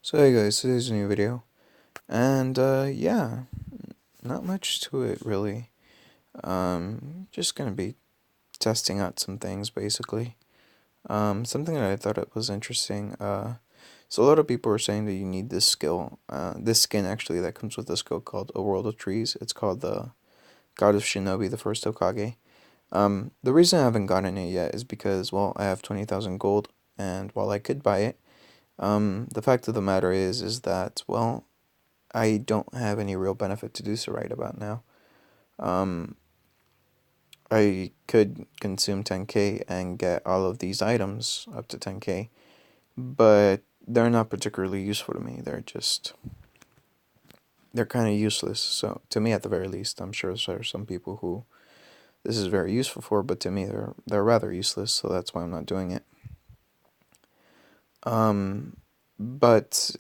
So hey guys, today's a new video, and yeah, not much to it really. Just gonna be testing out some things basically. Something that I thought it was interesting. So a lot of people are saying that you need this skill, this skin actually that comes with a skill called A World of Trees. It's called the God of Shinobi, the first Hokage. The reason I haven't gotten it yet is because well, I have 20,000 gold, and while I could buy it, the fact of the matter is that well, I don't have any real benefit to do so right about now. Um, I could consume 10k and get all of these items up to 10k, but they're not particularly useful to me. They're kind of useless. So to me, at the very least, I'm sure there are some people who this is very useful for, but to me, they're rather useless. So that's why I'm not doing it. Um, but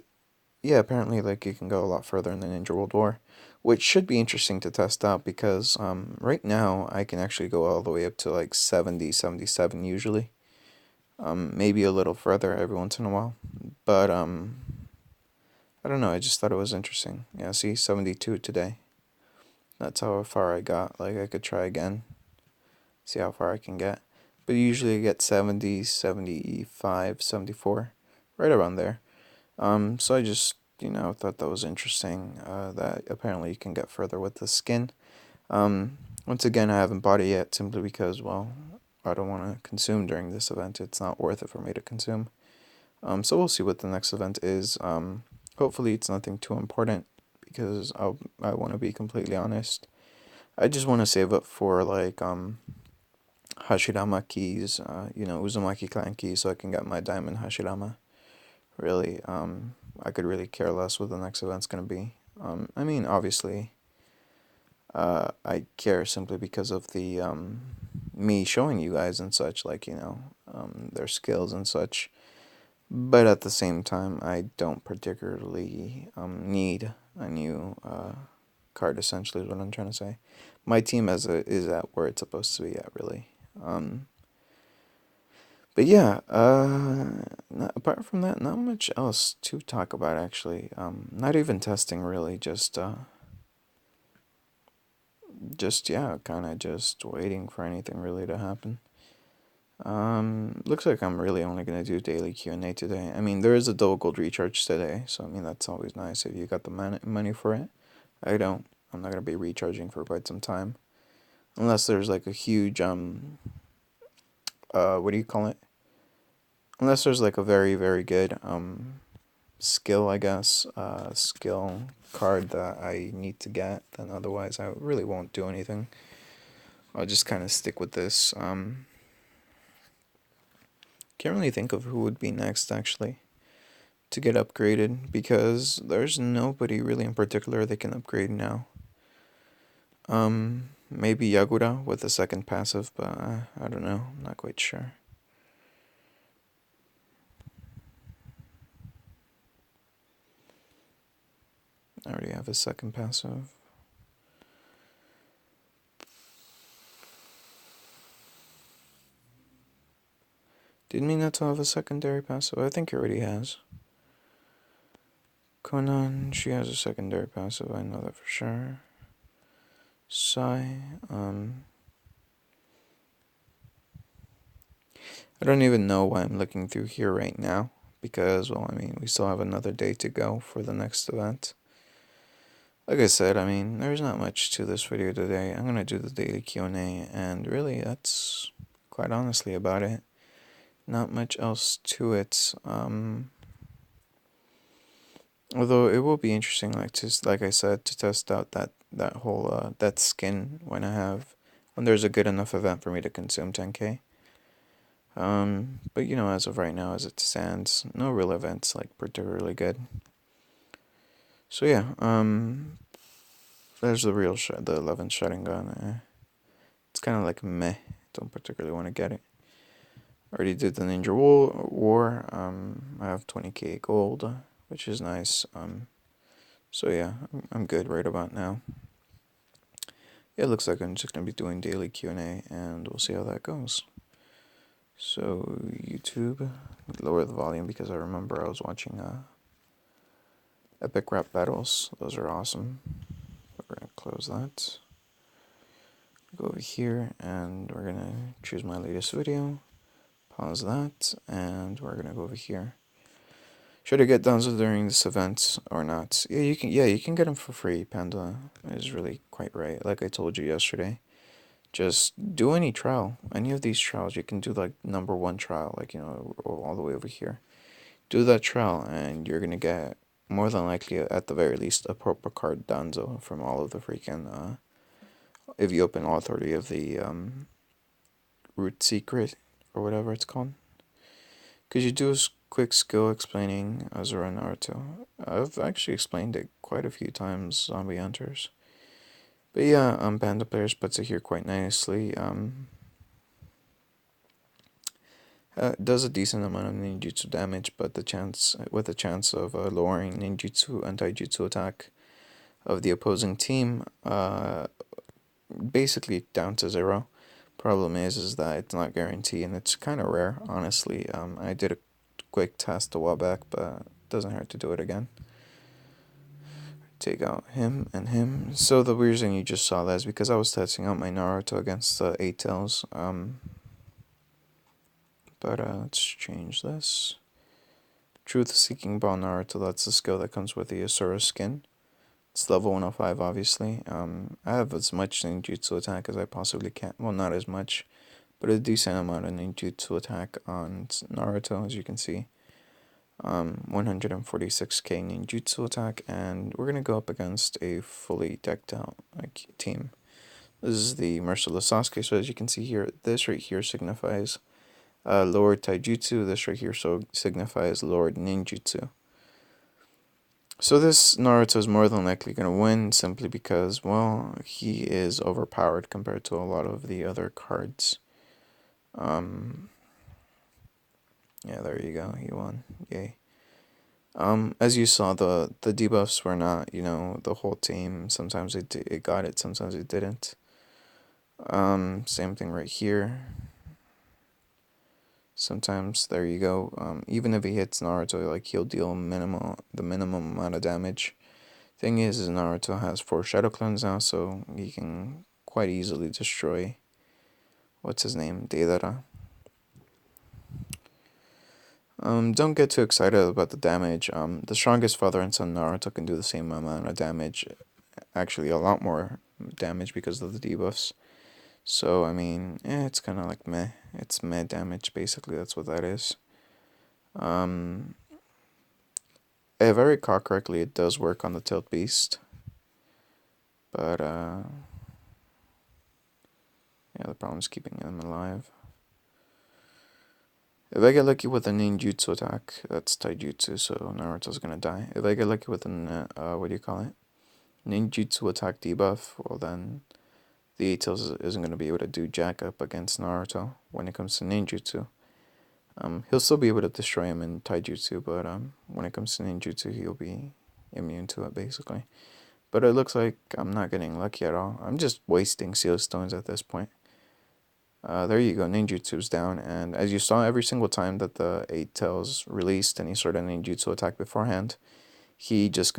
yeah, apparently, like you can go a lot further in the Ninja World War, which should be interesting to test out because right now I can actually go all the way up to like 70, 77 usually. Maybe a little further every once in a while, but I don't know. I just thought it was interesting. Yeah, see, 72 today. That's how far I got. Like I could try again, see how far I can get. But usually I get 70, 75, 74, right around there. So I just, thought that was interesting, that apparently you can get further with the skin. Once again, I haven't bought it yet simply because, well, I don't want to consume during this event. It's not worth it for me to consume. So we'll see what the next event is. Hopefully it's nothing too important because I want to be completely honest. I just want to save up for like Hashirama keys, Uzumaki clan keys so I can get my diamond Hashirama. Really, I could really care less what the next event's gonna be. I mean, obviously, I care simply because of the me showing you guys and such, like their skills and such. But at the same time, I don't particularly need a new card. Essentially, is what I'm trying to say. My team is at where it's supposed to be at, really. But yeah, apart from that, not much else to talk about actually. Not even testing really, just yeah, kind of just waiting for anything really to happen. Looks like I'm really only gonna do daily Q&A today. I mean, there is a double gold recharge today, so I mean that's always nice if you got the money for it. I don't. I'm not gonna be recharging for quite some time, unless there's like a huge what do you call it? Unless there's like a very very good skill, I guess, skill card that I need to get, then otherwise I really won't do anything. I'll just kind of stick with this. Can't really think of who would be next actually to get upgraded because there's nobody really in particular that can upgrade now. Maybe Yagura with a second passive, but I don't know. I'm not quite sure. I already have a second passive. Did Minato have a secondary passive? I think he already has. Conan, she has a secondary passive, I know that for sure. Sai, I don't even know why I'm looking through here right now, because, well, I mean, we still have another day to go for the next event. Like I said, I mean, there's not much to this video today. I'm gonna do the daily Q&A, and really, that's quite honestly about it. Not much else to it. Although it will be interesting, like I said, to test out that whole that skin when there's a good enough event for me to consume 10k. But as of right now, as it stands, no real events like particularly good. So yeah, there's the 11th shotting gun. It's kind of like meh. Don't particularly want to get it. Already did the Ninja War. I have 20k gold, which is nice. So yeah, I'm good right about now. Yeah, it looks like I'm just gonna be doing daily Q&A, and we'll see how that goes. So YouTube, lower the volume because I remember I was watching Epic rap battles. Those are awesome. We're gonna close that. Go over here and we're gonna choose my latest video. Pause that and we're gonna go over here. Should I get Dunzo during this event or not? Yeah, you can. Yeah, you can get them for free. Panda is really quite right. Like I told you yesterday, just do any trial. Any of these trials, you can do like number one trial, like all the way over here. Do that trial, and you're gonna get more than likely, at the very least, a purple card Danzo from all of the freaking. If you open all 30 of the root secret or whatever it's called. Could you do a quick skill explaining Azura Naruto? I've actually explained it quite a few times, Zombie Hunters. But yeah, Panda Players puts it here quite nicely. Does a decent amount of ninjutsu damage, but with the chance of lowering ninjutsu and taijutsu attack of the opposing team, basically down to 0. Problem is that it's not guaranteed and it's kind of rare, honestly. I did a quick test a while back, but it doesn't hurt to do it again. Take out him and him. So the reason you just saw that is because I was testing out my Naruto against the 8 Tails. Let's change this. Truth Seeking Ball Naruto, that's the skill that comes with the Asura skin. It's level 105, obviously. I have as much ninjutsu attack as I possibly can. Well, not as much, but a decent amount of ninjutsu attack on Naruto, as you can see. 146k ninjutsu attack, and we're gonna go up against a fully decked out team. This is the Merciless Sasuke, so as you can see here, this right here signifies Lord Taijutsu, this right here signifies Lord Ninjutsu. So this Naruto is more than likely going to win simply because, well, he is overpowered compared to a lot of the other cards. Yeah, there you go, he won, yay. As you saw, the debuffs were not, the whole team. Sometimes it got it, sometimes it didn't. Same thing right here. Sometimes, there you go. Even if he hits Naruto, like he'll deal the minimum amount of damage. Thing is Naruto has 4 Shadow Clones now, so he can quite easily destroy, what's his name, Deidara. Don't get too excited about the damage. The strongest father and son Naruto can do the same amount of damage, actually a lot more damage because of the debuffs. So, I mean, it's kind of like meh. It's meh damage, basically, that's what that is. If I recall correctly, it does work on the Tilt Beast. But, yeah, the problem is keeping them alive. If I get lucky with a ninjutsu attack, that's taijutsu, so Naruto's gonna die. If I get lucky with an, what do you call it? Ninjutsu attack debuff, well then, the 8 Tails isn't gonna be able to do jack up against Naruto when it comes to ninjutsu. He'll still be able to destroy him in taijutsu, but when it comes to ninjutsu, he'll be immune to it, basically. But it looks like I'm not getting lucky at all. I'm just wasting seal stones at this point. There you go, ninjutsu's down, and as you saw, every single time that the 8 Tails released any sort of ninjutsu attack beforehand, he just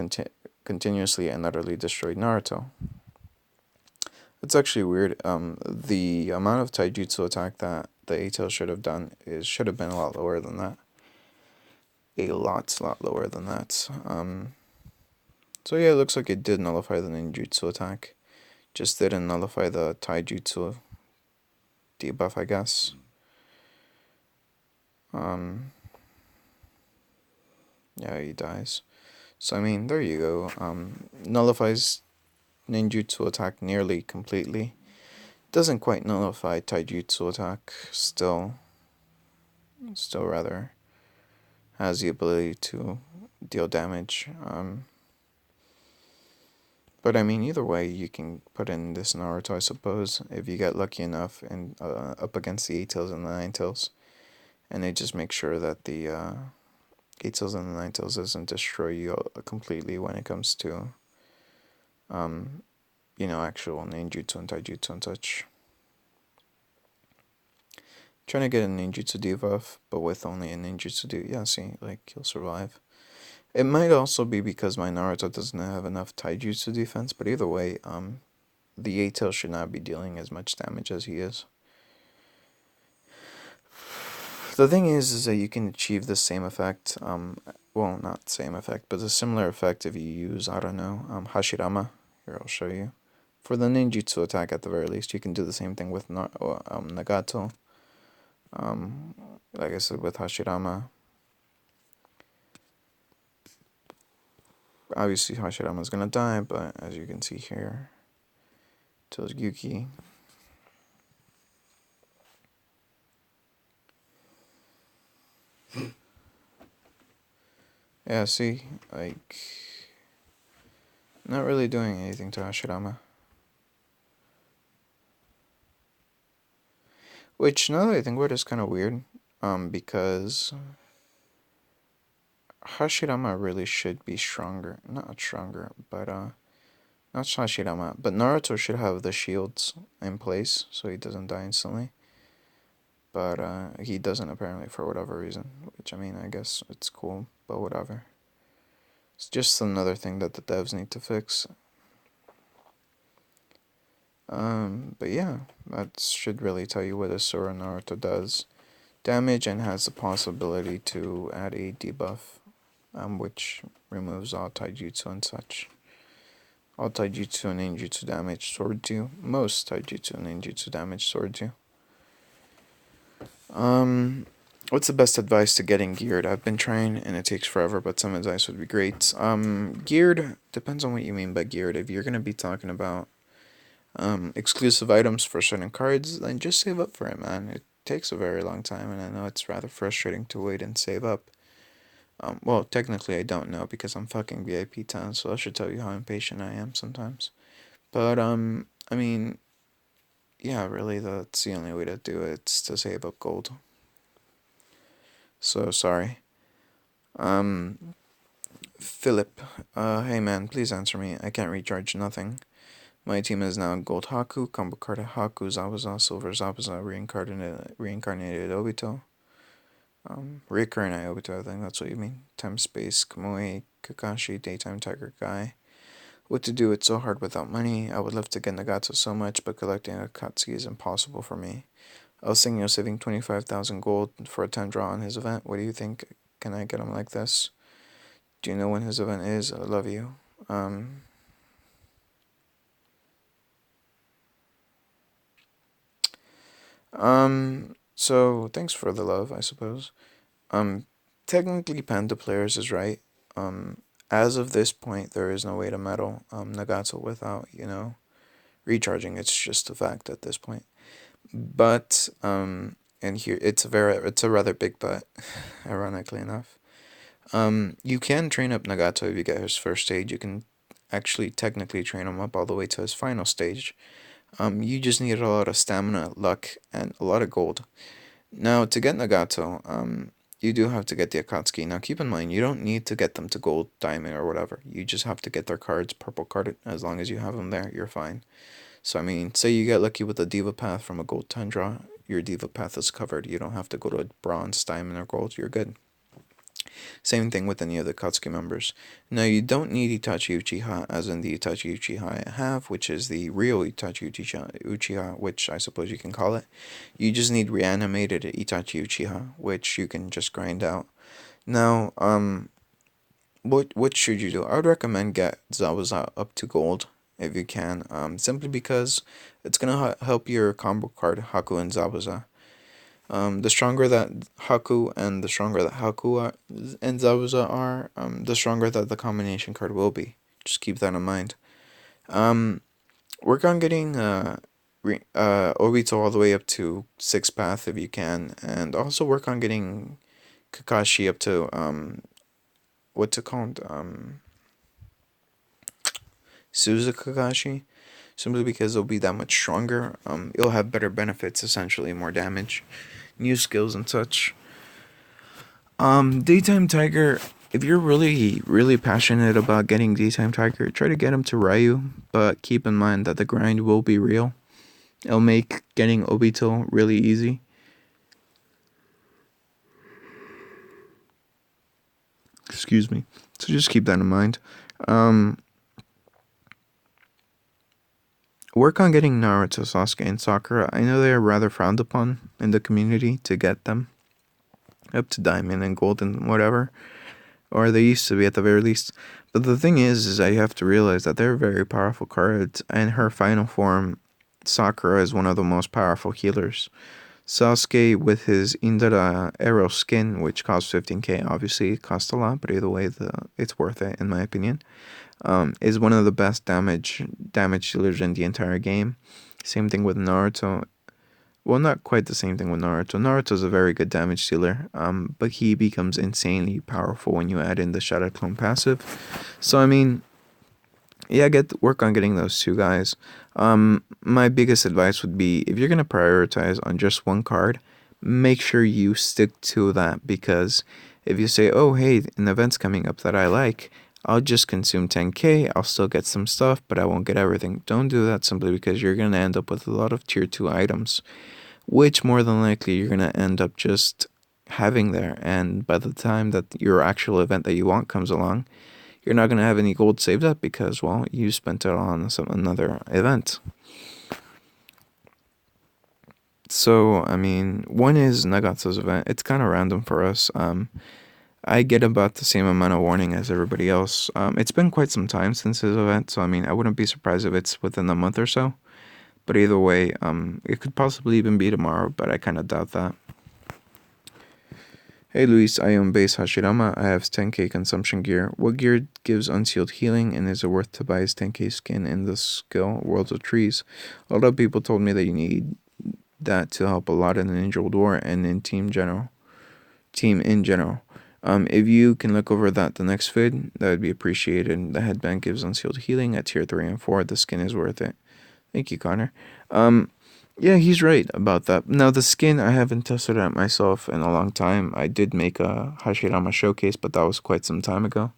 continuously and utterly destroyed Naruto. It's actually weird. The amount of taijutsu attack that the 8 Tails should have done should have been a lot lower than that. A lot lower than that. So yeah, it looks like it did nullify the ninjutsu attack. Just didn't nullify the taijutsu debuff, I guess. Yeah, he dies. So, I mean, there you go. Nullifies ninjutsu attack nearly completely. Doesn't quite nullify taijutsu attack, still rather has the ability to deal damage. But I mean, either way, you can put in this Naruto, I suppose, if you get lucky enough and up against the 8 Tails and the 9 Tails. And they just make sure that the 8 Tails and the 9 Tails doesn't destroy you completely when it comes to, actual ninjutsu and taijutsu and such. Trying to get a ninjutsu debuff, but with only a ninjutsu debuff. Yeah, see, like, he'll survive. It might also be because my Naruto doesn't have enough taijutsu defense, but either way, the A-tail should not be dealing as much damage as he is. The thing is that you can achieve the same effect, well, not same effect, but a similar effect if you use, I don't know, Hashirama. Here, I'll show you. For the ninjutsu attack, at the very least, you can do the same thing with Nagato. Like I said, with Hashirama. Obviously, Hashirama's gonna die, but as you can see here, tells Yuki. Yeah, see, like, not really doing anything to Hashirama. Which, now that I think about it, is kind of weird, because Hashirama really should be stronger. Not stronger, but, not Hashirama, but Naruto should have the shields in place, so he doesn't die instantly. But, he doesn't apparently for whatever reason, which, I mean, I guess it's cool, but whatever. It's just another thing that the devs need to fix. But yeah, that should really tell you what Asura Naruto does. Damage and has the possibility to add a debuff, which removes all taijutsu and such. All taijutsu and ninjutsu damage sword you. Most taijutsu and ninjutsu damage sword you. What's the best advice to getting geared? I've been trying and it takes forever, but some advice would be great. Geared depends on what you mean by geared. If you're gonna be talking about exclusive items for certain cards, then just save up for it, man. It takes a very long time, and I know it's rather frustrating to wait and save up. Well, technically I don't know because I'm fucking VIP 10, so I should tell you how impatient I am sometimes. But, I mean, yeah, really, that's the only way to do it, it's to save up gold. So, sorry. Philip, hey man, please answer me. I can't recharge nothing. My team is now Gold Haku, Combo Card Haku, Zabuza, Silver Zabuza, Reincarnated Obito. Recurrent Obito, I think that's what you mean. Time Space, Kamui, Kakashi, Daytime Tiger Guy. What to do, it's so hard without money. I would love to get Nagato so much, but collecting Akatsuki is impossible for me. I was thinking of saving 25,000 gold for a 10 draw on his event. What do you think? Can I get him like this? Do you know when his event is? I love you. So thanks for the love, I suppose. Technically Panda Players is right. As of this point, there is no way to medal Nagato without, recharging. It's just a fact at this point. But, and here, it's a rather big but, ironically enough. You can train up Nagato if you get his first stage. You can actually technically train him up all the way to his final stage. You just need a lot of stamina, luck, and a lot of gold. Now, to get Nagato, you do have to get the Akatsuki. Now, keep in mind, you don't need to get them to gold, diamond, or whatever. You just have to get their cards, purple carded. As long as you have them there, you're fine. So, I mean, say you get lucky with a Diva Path from a gold Tundra, your Diva Path is covered. You don't have to go to a bronze, diamond, or gold. You're good. Same thing with any of the Katsuki members. Now, you don't need Itachi Uchiha, as in the Itachi Uchiha I have, which is the real Itachi Uchiha, which I suppose you can call it. You just need reanimated Itachi Uchiha, which you can just grind out. Now, what should you do? I would recommend get Zabuza up to gold if you can, simply because it's gonna help your combo card Haku and Zabuza. The stronger that Haku and the stronger that and Zabuza are, the stronger that the combination card will be. Just keep that in mind. Work on getting Obito all the way up to 6th path if you can, and also work on getting Kakashi up to what's it called? Suzu Kakashi. Simply because it'll be that much stronger. It'll have better benefits, essentially more damage, new skills and such. Daytime Tiger, if you're really, really passionate about getting Daytime Tiger, try to get him to Ryu, but keep in mind that the grind will be real. It'll make getting Obito really easy. Excuse me. So just keep that in mind. Um, Work on getting Naruto, Sasuke, and Sakura. I know they are rather frowned upon in the community to get them up to diamond and gold and whatever, or they used to be at the very least. But the thing is I have to realize that they're very powerful cards, and her final form, Sakura, is one of the most powerful healers. Sasuke with his Indra arrow skin, which costs 15k, obviously it costs a lot, but either way, it's worth it in my opinion. Is one of the best damage dealers in the entire game. Same thing with Naruto. Well, not quite the same thing with Naruto. Naruto's a very good damage dealer, but he becomes insanely powerful when you add in the Shadow Clone passive. So I mean, yeah, work on getting those two guys. My biggest advice would be if you're gonna prioritize on just one card, make sure you stick to that, because if you say, oh hey, an event's coming up that I like, I'll just consume 10k, I'll still get some stuff, but I won't get everything. Don't do that simply because you're gonna end up with a lot of tier 2 items, which more than likely you're gonna end up just having there, and by the time that your actual event that you want comes along, you're not going to have any gold saved up because, well, you spent it on another event. So, I mean, one is Nagatsu's event. It's kind of random for us. I get about the same amount of warning as everybody else. It's been quite some time since his event, so I mean, I wouldn't be surprised if it's within a month or so. But either way, it could possibly even be tomorrow, but I kind of doubt that. Hey Luis, I own base Hashirama. I have 10k consumption gear. What gear gives unsealed healing, and is it worth to buy his 10k skin in the skill Worlds of Trees? A lot of people told me that you need that to help a lot in the Ninja World War and in team in general. If you can look over that the next vid, that would be appreciated. The headband gives unsealed healing at tier 3 and 4. The skin is worth it. Thank you, Connor. Yeah, he's right about that. Now, the skin, I haven't tested it myself in a long time. I did make a Hashirama showcase, but that was quite some time ago.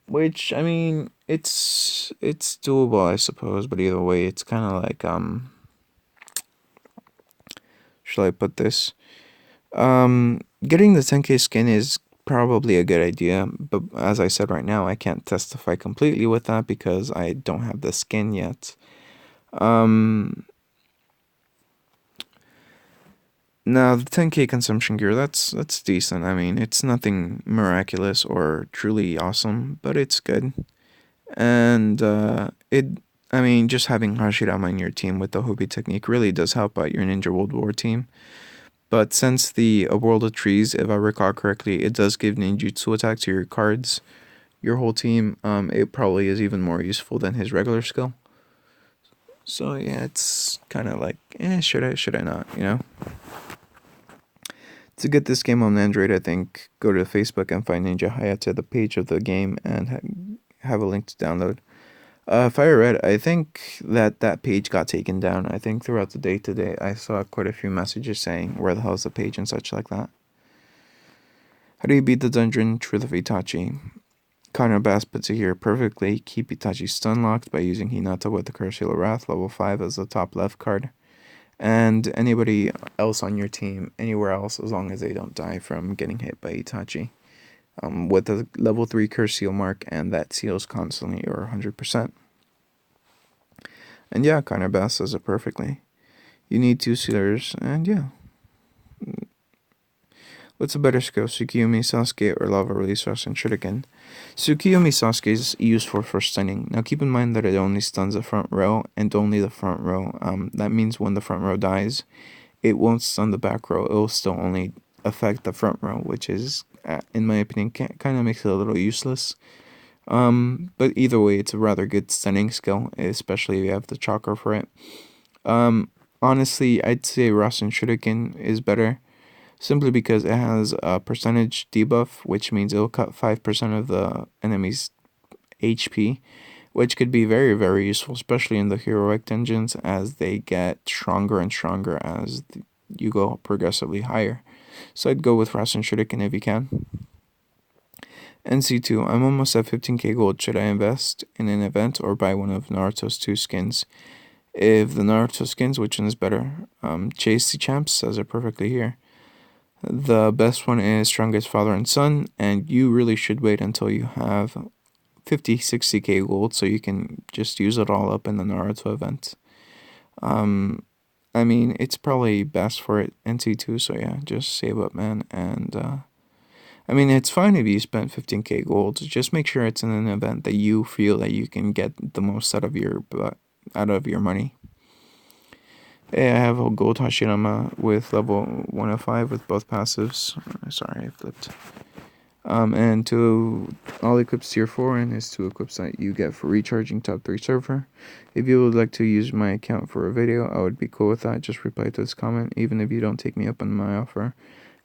Which, I mean, it's doable, I suppose, but either way, it's kind of like, should I put this? Getting the 10k skin is probably a good idea, but as I said right now, I can't testify completely with that because I don't have the skin yet. Now, the 10k consumption gear, that's decent. I mean, it's nothing miraculous or truly awesome, but it's good. And I mean, just having Hashirama in your team with the Hobi technique really does help out your Ninja World War team. But since the World of Trees, if I recall correctly, it does give ninjutsu attack to your cards, your whole team, it probably is even more useful than his regular skill. So yeah, it's kind of like, should I not, you know? To get this game on Android, I think go to Facebook and find Ninja Hayate, the page of the game, and have a link to download. Fire Red, I think that page got taken down. I think throughout the day today, I saw quite a few messages saying where the hell's the page and such like that. How do you beat the dungeon Truth of Itachi? Connor Bass puts it here perfectly. Keep Itachi stun locked by using Hinata with the Curse Seal of Wrath, level 5 as the top left card. And anybody else on your team, anywhere else, as long as they don't die from getting hit by Itachi. With a level 3 curse seal mark, and that seals constantly or 100%. And yeah, Connor Bass says it perfectly. You need 2 sealers, and yeah. What's a better skill, Tsukiyomi Sasuke or Lava Release Rasen Shuriken? Tsukiyomi Sasuke is useful for stunning. Now keep in mind that it only stuns the front row, and only the front row. That means when the front row dies, it won't stun the back row. It will still only affect the front row, which is, in my opinion, kind of makes it a little useless. But either way, it's a rather good stunning skill, especially if you have the chakra for it. Honestly, I'd say Rasen Shuriken is better, simply because it has a percentage debuff, which means it'll cut 5% of the enemy's HP, which could be very, very useful, especially in the heroic dungeons as they get stronger and stronger as you go progressively higher. So I'd go with Rasen Shuriken if you can. NC2, I'm almost at 15k gold. Should I invest in an event or buy one of Naruto's 2 skins? If the Naruto skins, which one is better? Chase the Champs says it perfectly here. The best one is Strongest Father and Son, and you really should wait until you have 50, 60k gold so you can just use it all up in the Naruto event. Um, I mean, it's probably best for it NC2, so yeah, just save up, man. And I mean, it's fine if you spend 15k gold. Just make sure it's in an event that you feel that you can get the most out of your money. Hey, I have a gold Hashirama with level 105 with both passives. Sorry, I flipped. And two all equips tier 4 and is 2 equips that you get for recharging top 3 server. If you would like to use my account for a video, I would be cool with that. Just reply to this comment, even if you don't take me up on my offer.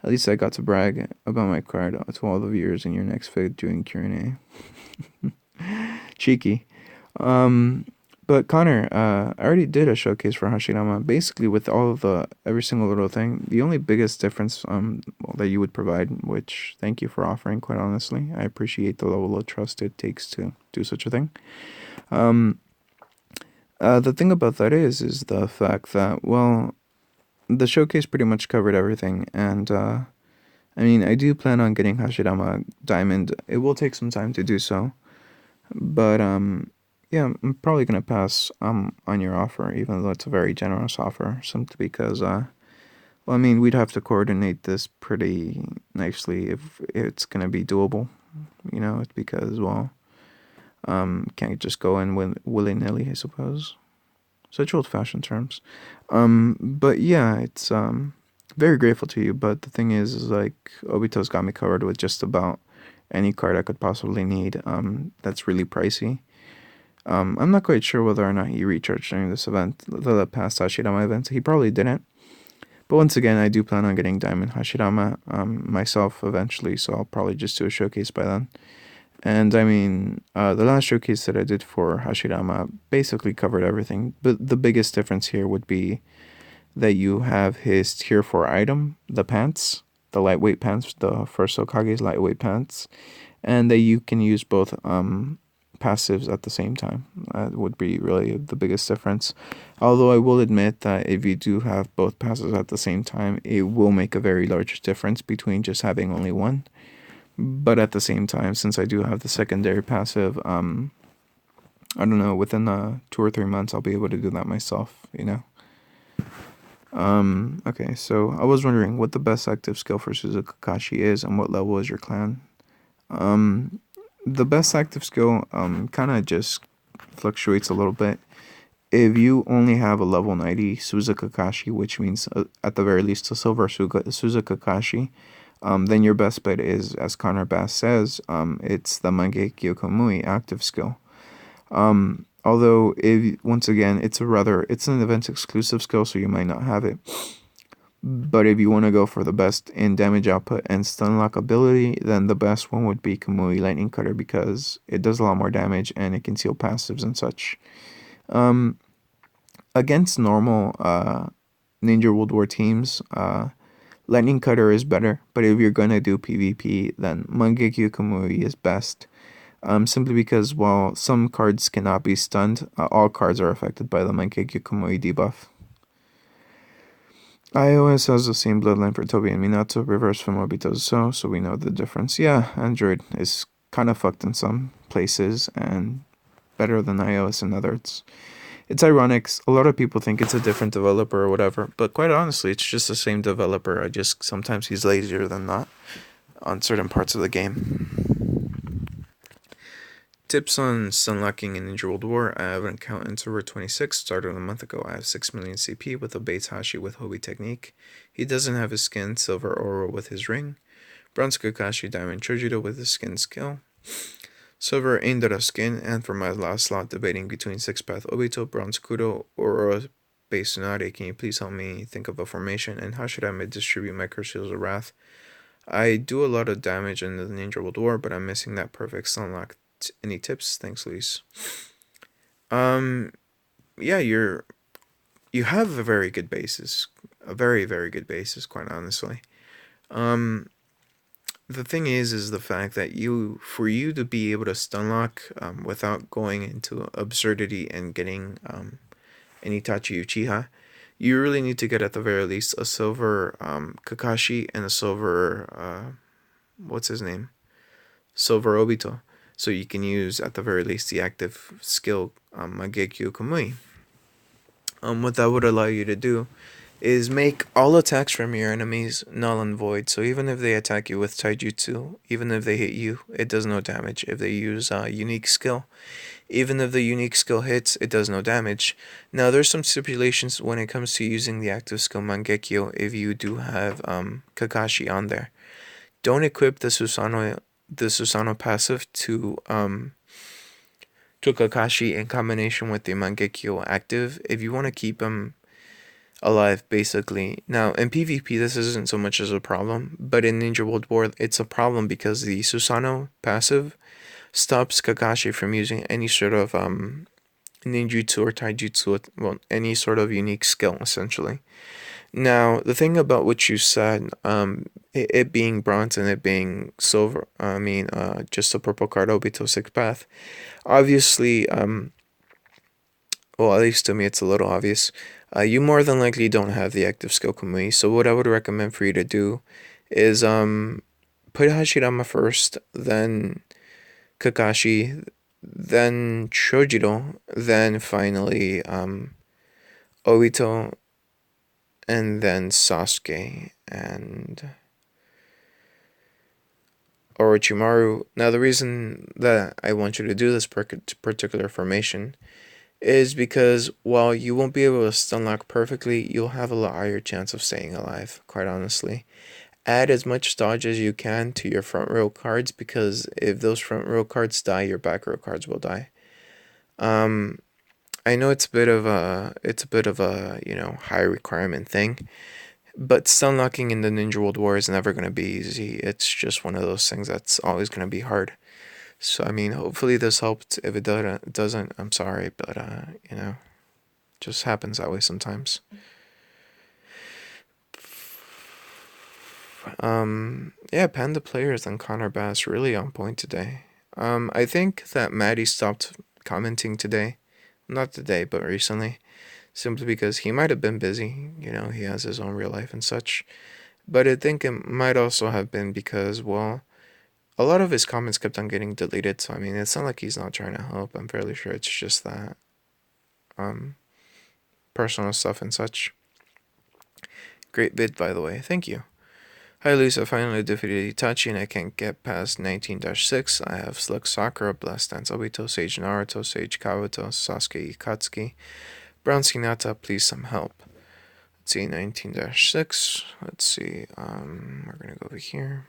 At least I got to brag about my card to all the viewers in your next vid doing Q&A. Cheeky. But Connor, I already did a showcase for Hashirama. Basically, with all of every single little thing, the only biggest difference that you would provide, which thank you for offering, quite honestly, I appreciate the level of trust it takes to do such a thing. The thing about that is the fact that, well, the showcase pretty much covered everything, and I mean, I do plan on getting Hashirama Diamond. It will take some time to do so, but yeah, I'm probably gonna pass on your offer, even though it's a very generous offer. Simply because well, I mean, we'd have to coordinate this pretty nicely if it's gonna be doable. You know, it's because, well, can't just go in willy nilly, I suppose. Such old fashioned terms. But yeah, it's very grateful to you. But the thing is like Obito's got me covered with just about any card I could possibly need. That's really pricey. I'm not quite sure whether or not he recharged during this event, the past Hashirama event. He probably didn't. But once again, I do plan on getting Diamond Hashirama myself eventually, so I'll probably just do a showcase by then. And I mean, the last showcase that I did for Hashirama basically covered everything. But the biggest difference here would be that you have his tier 4 item, the pants, the lightweight pants, the first Hokage's lightweight pants, and that you can use both passives at the same time. That would be really the biggest difference. Although I will admit that if you do have both passives at the same time, it will make a very large difference between just having only one. But at the same time, since I do have the secondary passive, I don't know, within 2 or 3 months I'll be able to do that myself, you know? Okay, so I was wondering what the best active skill for Suzuka Kakashi is and what level is your clan? The best active skill kind of just fluctuates a little bit. If you only have a level 90 Suzuka Kakashi, which means at the very least a silver Suzuka Kakashi, then your best bet is, as Connor Bass says, it's the Mangekyo Komui active skill. Although, once again, it's an event exclusive skill, so you might not have it. But if you want to go for the best in damage output and stun lock ability, then the best one would be Kamui Lightning Cutter because it does a lot more damage and it can seal passives and such. Against normal Ninja World War teams, Lightning Cutter is better, but if you're gonna do PvP, then Mangekyo Kamui is best. Simply because while some cards cannot be stunned, all cards are affected by the Mangekyo Kamui debuff. iOS has the same bloodline for Toby and Minato, reverse from Obito's so we know the difference. Yeah, Android is kind of fucked in some places and better than iOS in others. It's ironic. A lot of people think it's a different developer or whatever, but quite honestly, it's just the same developer. Sometimes he's lazier than not on certain parts of the game. Tips on stunlocking in Ninja World War. I have an account in server 26, started a month ago. I have 6 million CP with a base Hashi with Hobi technique. He doesn't have his skin, silver Oro with his ring. Bronze Kakashi, Diamond Chojito with his skin skill. Silver Indra skin, and for my last slot, debating between 6-path Obito, Bronze Kudo, or base Tsunade. Can you please help me think of a formation, and how should I distribute my Curse of Wrath? I do a lot of damage in the Ninja World War, but I'm missing that perfect stunlock. Any tips? Thanks, Luis. Yeah, you have a very good basis. A very, very good basis, quite honestly. The thing is the fact that for you to be able to stunlock without going into absurdity and getting any Itachi Uchiha, you really need to get at the very least a silver Kakashi and a silver what's his name? Silver Obito. So you can use at the very least the active skill Mangekyo Kamui. What that would allow you to do is make all attacks from your enemies null and void. So even if they attack you with taijutsu, even if they hit you, it does no damage. If they use a unique skill, even if the unique skill hits, it does no damage. Now there's some stipulations when it comes to using the active skill Mangekyo if you do have Kakashi on there. Don't equip the Susanoo passive to Kakashi in combination with the Mangekyo active if you want to keep him alive, basically. Now, in PvP, this isn't so much as a problem, but in Ninja World War, it's a problem because the Susanoo passive stops Kakashi from using any sort of ninjutsu or taijutsu, well, any sort of unique skill, essentially. Now, the thing about what you said, it being bronze and it being silver, just a purple card, Obito 6 path, obviously, well, at least to me, it's a little obvious. You more than likely don't have the active skill Kamui, so what I would recommend for you to do is put Hashirama first, then Kakashi, then Chojiro, then finally Obito, and then Sasuke and Orochimaru. Now, the reason that I want you to do this particular formation is because while you won't be able to stun lock perfectly, you'll have a lot higher chance of staying alive, quite honestly. Add as much dodge as you can to your front row cards, because if those front row cards die, your back row cards will die. I know it's a bit of a high requirement thing, but stun locking in the Ninja World War is never going to be easy. It's just one of those things that's always going to be hard. So, I mean, hopefully this helped. If it doesn't, I'm sorry, but, just happens that way sometimes. Yeah, Panda Players and Connor Bass really on point today. I think that Maddie stopped commenting today. Not today, but recently. Simply because he might have been busy. He has his own real life and such. But I think it might also have been because, well, a lot of his comments kept on getting deleted. So, I mean, it's not like he's not trying to help. I'm fairly sure it's just that personal stuff and such. Great bid, by the way. Thank you. Hi, Lisa. I finally defeated Itachi and I can't get past 19-6. I have Slug Sakura, Blast Dance Obito, Sage Naruto, Sage Kabuto, Sasuke Ikatsuki, Brown Hinata. Please some help. Let's see, 19-6. Let's see. We're gonna go over here.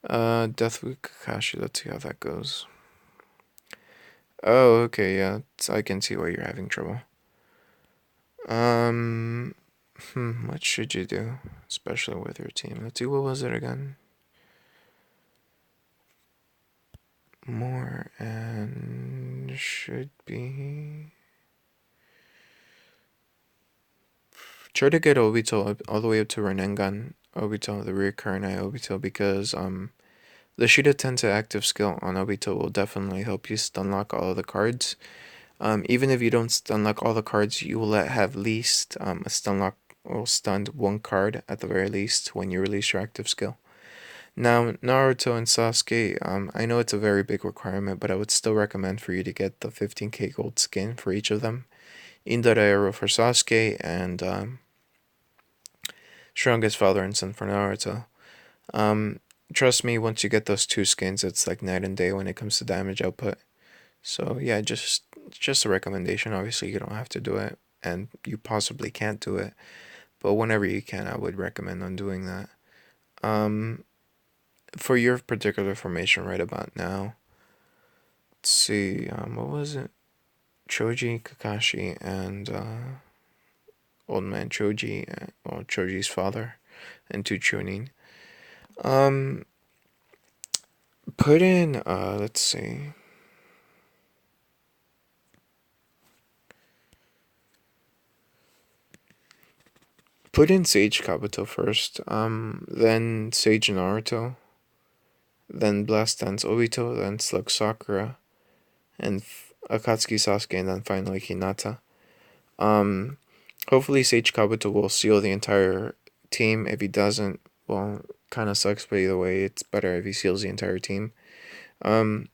Deathloop Kakashi. Let's see how that goes. Oh, okay, yeah. I can see why you're having trouble. What should you do? Especially with your team. Let's see, what was it again? More and should be... Try to get Obito all the way up to Renengan Obito, the recurrent Eye Obito, because the Shida Tensei active skill on Obito will definitely help you stun lock all of the cards. Even if you don't stun lock all the cards, you will have least a stun lock or stunned one card at the very least when you release your active skill. Now, Naruto and Sasuke, I know it's a very big requirement, but I would still recommend for you to get the 15k gold skin for each of them. Indaraero for Sasuke and Strongest Father and Son for Naruto. Trust me, once you get those two skins, it's like night and day when it comes to damage output. So yeah, just a recommendation. Obviously, you don't have to do it, and you possibly can't do it, but whenever you can, I would recommend on doing that. For your particular formation right about now, let's see, what was it? Choji, Kakashi, and Old Man Choji, well, Choji's father, and two Chunin. Put in, let's see. Put in Sage Kabuto first, then Sage Naruto, then Blast Dance Obito, then Slug Sakura, and Akatsuki Sasuke, and then finally Hinata. Um, Hopefully Sage Kabuto will seal the entire team. If he doesn't, well, kind of sucks, but either way, it's better if he seals the entire team. Um,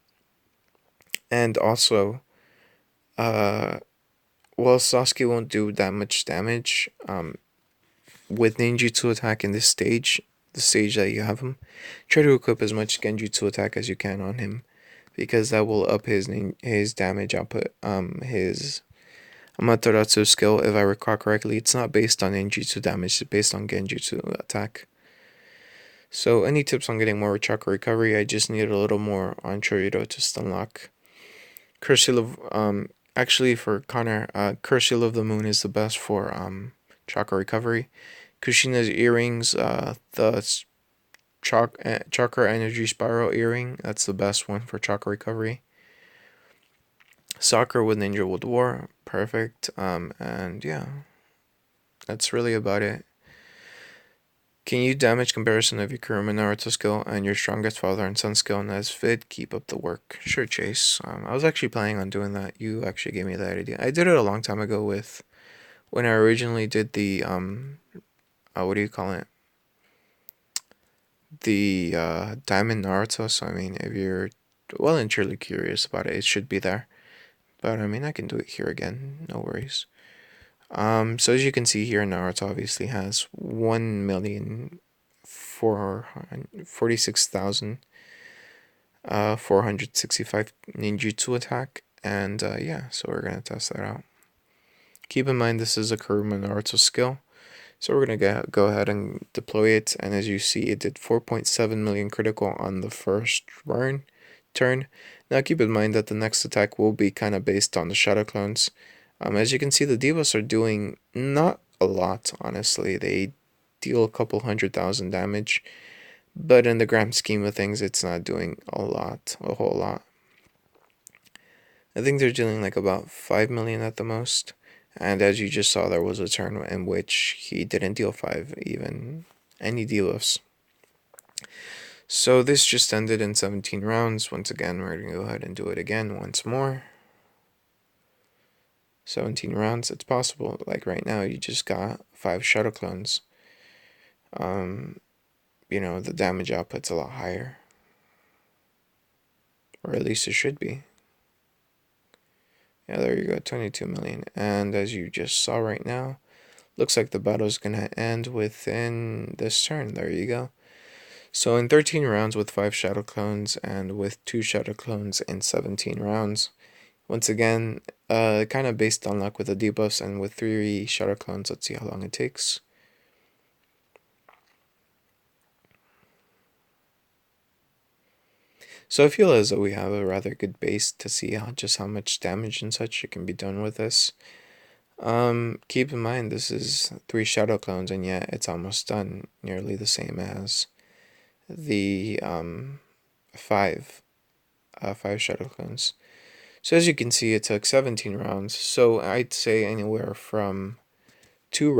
and also, uh, well, Sasuke won't do that much damage. With ninjutsu attack in this stage, the stage that you have him, try to equip as much genjutsu attack as you can on him, because that will up his damage output. His Amaterasu skill, if I recall correctly, it's not based on ninjutsu damage, it's based on genjutsu attack. So any tips on getting more chakra recovery? I just need a little more on Chorito to unlock. Curse of actually for Connor, Curse of the Moon is the best for chakra recovery. Kushina's earrings, the chakra energy spiral earring, that's the best one for chakra recovery. Soccer with Ninja World War, perfect. And yeah, that's really about it. Can you damage comparison of your Kuruma Naruto skill and your strongest father and son skill in Vid? Keep up the work. Sure, Chase. I was actually planning on doing that. You actually gave me that idea. I did it a long time ago with when I originally did the what do you call it? The Diamond Naruto. So I mean, if you're well and truly curious about it, it should be there. But I mean, I can do it here again. No worries. So as you can see here, Naruto obviously has 1,446,465 ninjutsu attack, and yeah, so we're gonna test that out. Keep in mind this is a Kuruma Naruto skill, so we're gonna go ahead and deploy it, and as you see, it did 4.7 million critical on the first turn. Now keep in mind that the next attack will be kind of based on the shadow clones. As you can see, the Divas are doing not a lot, honestly. They deal a couple 100,000 damage, but in the grand scheme of things, it's not doing a whole lot. I think they're dealing like about 5 million at the most, and as you just saw, there was a turn in which he didn't deal 5 even any debuffs. So this just ended in 17 rounds. Once again, we're going to go ahead and do it again once more. 17 rounds, it's possible. Like right now, you just got 5 shadow clones. The damage output's a lot higher. Or at least it should be. Yeah, there you go, 22 million. And as you just saw right now, looks like the battle's gonna end within this turn. There you go. So in 13 rounds with 5 shadow clones and with 2 shadow clones in 17 rounds. Once again, kind of based on luck with the debuffs, and with 3 shadow clones, let's see how long it takes. So I feel as though we have a rather good base to see how much damage and such it can be done with this. Keep in mind this is 3 shadow clones, and yet it's almost done, nearly the same as the 5 shadow clones. So as you can see, it took 17 rounds. So I'd say anywhere from 2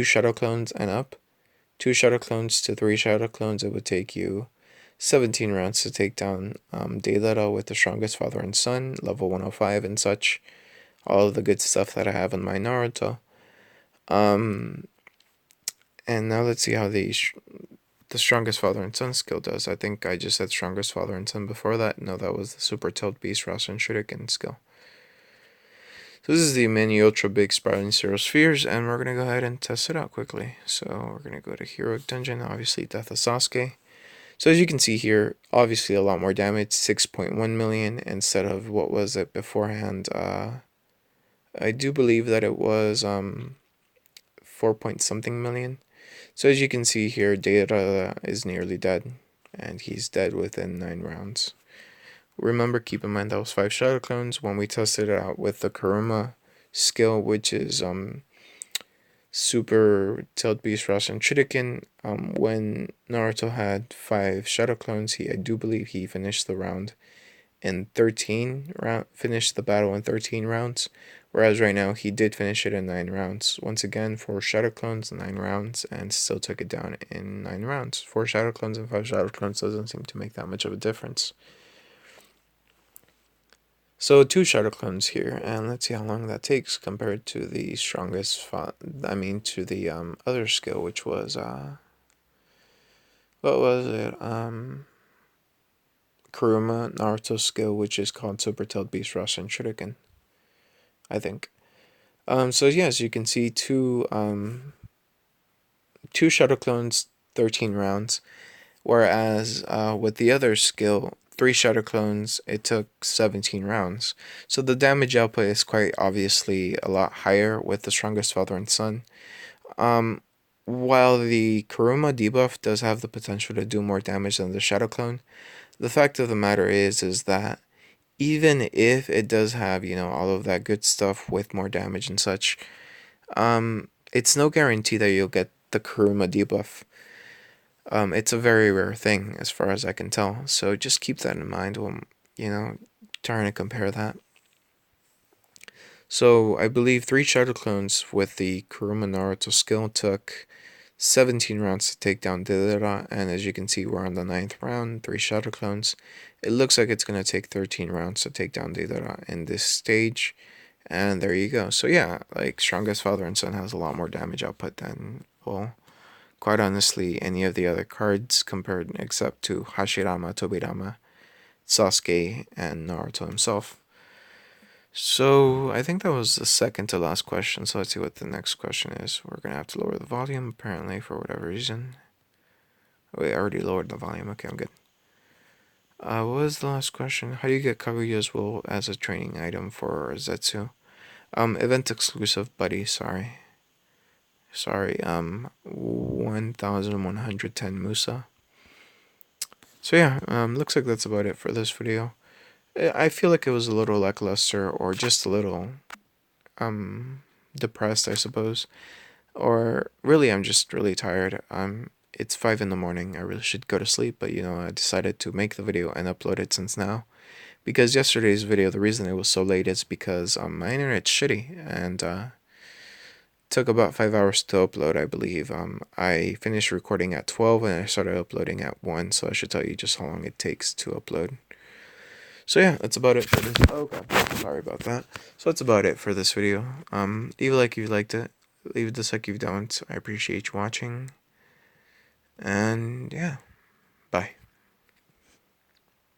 shadow clones and up. 2 shadow clones to 3 shadow clones, it would take you 17 rounds to take down Daylight with the strongest father and son, level 105 and such. All of the good stuff that I have in my Naruto. And now let's see how the strongest father and son skill does. I think I just said strongest father and son before that. No, that was the super tilt beast Rasen Shuriken skill. So this is the mini ultra big spiraling zero spheres, and we're gonna go ahead and test it out quickly. So we're gonna go to Heroic Dungeon, obviously Death of Sasuke. So as you can see here, obviously a lot more damage, 6.1 million instead of what was it beforehand. I do believe that it was 4 point something million. So as you can see here, Data is nearly dead, and he's dead within 9 rounds. Remember, keep in mind that was 5 shadow clones. When we tested it out with the Kuruma skill, which is Super Tilt Beast Rasen Shuriken, when Naruto had 5 shadow clones, I do believe he finished the battle in 13 rounds, whereas right now he did finish it in 9 rounds. Once again, 4 shadow clones, 9 rounds, and still took it down in 9 rounds. 4 shadow clones and 5 shadow clones doesn't seem to make that much of a difference. So two shadow clones here, and let's see how long that takes compared to the to the other skill, which was what was it? Kuruma Naruto skill, which is called Super Tailed Beast Russian Shuriken, I think. So yes, you can see two shadow clones, 13 rounds, whereas with the other skill, three shadow clones, it took 17 rounds. So the damage output is quite obviously a lot higher with the strongest father and son. Um, while the Kuruma debuff does have the potential to do more damage than the shadow clone, the fact of the matter is that even if it does have, all of that good stuff with more damage and such, it's no guarantee that you'll get the Kuruma debuff. It's a very rare thing as far as I can tell. So just keep that in mind when, you know, trying to compare that. So I believe three shadow clones with the Kuruma Naruto skill took 17 rounds to take down Deidara, and as you can see, we're on the 9th round, three shadow clones. It looks like it's going to take 13 rounds to take down Deidara in this stage, and there you go. So yeah, like, strongest father and son has a lot more damage output than, well, quite honestly, any of the other cards compared except to Hashirama, Tobirama, Sasuke, and Naruto himself. So I think that was the second to last question. So let's see what the next question is. We're gonna have to lower the volume apparently for whatever reason. Wait, I already lowered the volume. Okay, I'm good. What was the last question? How do you get Kaguya's will as a training item for Zetsu? Event exclusive, buddy. Sorry. 1110 Musa. So yeah, looks like that's about it for this video. I feel like it was a little lackluster, or just a little depressed, I suppose. Or really, I'm just really tired. It's 5 in the morning. I really should go to sleep, but I decided to make the video and upload it since now. Because yesterday's video, the reason it was so late is because my internet's shitty, and took about 5 hours to upload, I believe. I finished recording at 12 and I started uploading at 1, so I should tell you just how long it takes to upload. So yeah, that's about it for this. Oh god, sorry about that. So that's about it for this video. Leave a like if you liked it. Leave a dislike if you don't. I appreciate you watching. And yeah.